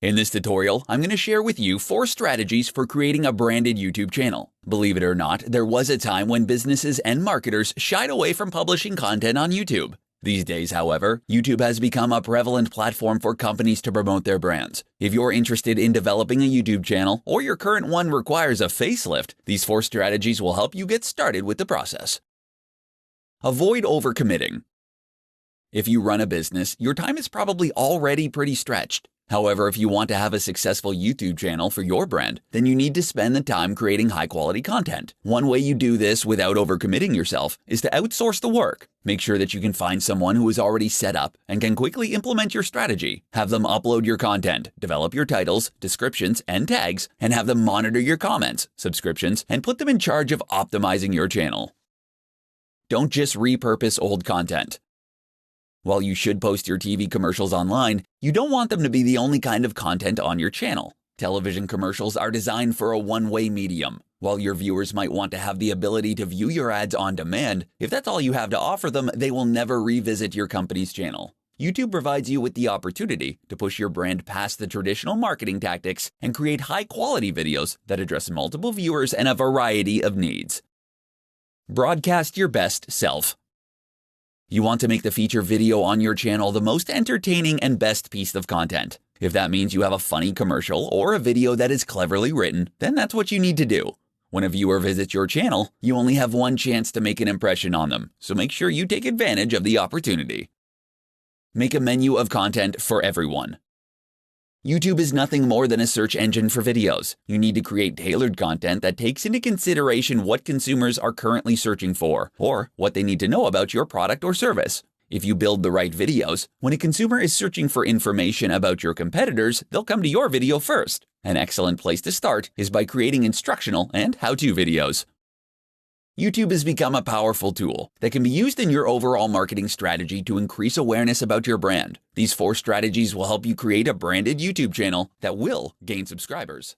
In this tutorial, I'm going to share with you 4 strategies for creating a branded YouTube channel. Believe it or not, there was a time when businesses and marketers shied away from publishing content on YouTube. These days, however, YouTube has become a prevalent platform for companies to promote their brands. If you're interested in developing a YouTube channel, or your current one requires a facelift, these 4 strategies will help you get started with the process. Avoid overcommitting. If you run a business, your time is probably already pretty stretched. However, if you want to have a successful YouTube channel for your brand, then you need to spend the time creating high-quality content. One way you do this without overcommitting yourself is to outsource the work. Make sure that you can find someone who is already set up and can quickly implement your strategy. Have them upload your content, develop your titles, descriptions, and tags, and have them monitor your comments, subscriptions, and put them in charge of optimizing your channel. Don't just repurpose old content. While you should post your TV commercials online, you don't want them to be the only kind of content on your channel. Television commercials are designed for a one-way medium. While your viewers might want to have the ability to view your ads on demand, if that's all you have to offer them, they will never revisit your company's channel. YouTube provides you with the opportunity to push your brand past the traditional marketing tactics and create high-quality videos that address multiple viewers and a variety of needs. Broadcast your best self. You want to make the feature video on your channel the most entertaining and best piece of content. If that means you have a funny commercial or a video that is cleverly written, then that's what you need to do. When a viewer visits your channel, you only have one chance to make an impression on them, so make sure you take advantage of the opportunity. Make a menu of content for everyone. YouTube is nothing more than a search engine for videos. You need to create tailored content that takes into consideration what consumers are currently searching for, or what they need to know about your product or service. If you build the right videos, when a consumer is searching for information about your competitors, they'll come to your video first. An excellent place to start is by creating instructional and how-to videos. YouTube has become a powerful tool that can be used in your overall marketing strategy to increase awareness about your brand. These 4 strategies will help you create a branded YouTube channel that will gain subscribers.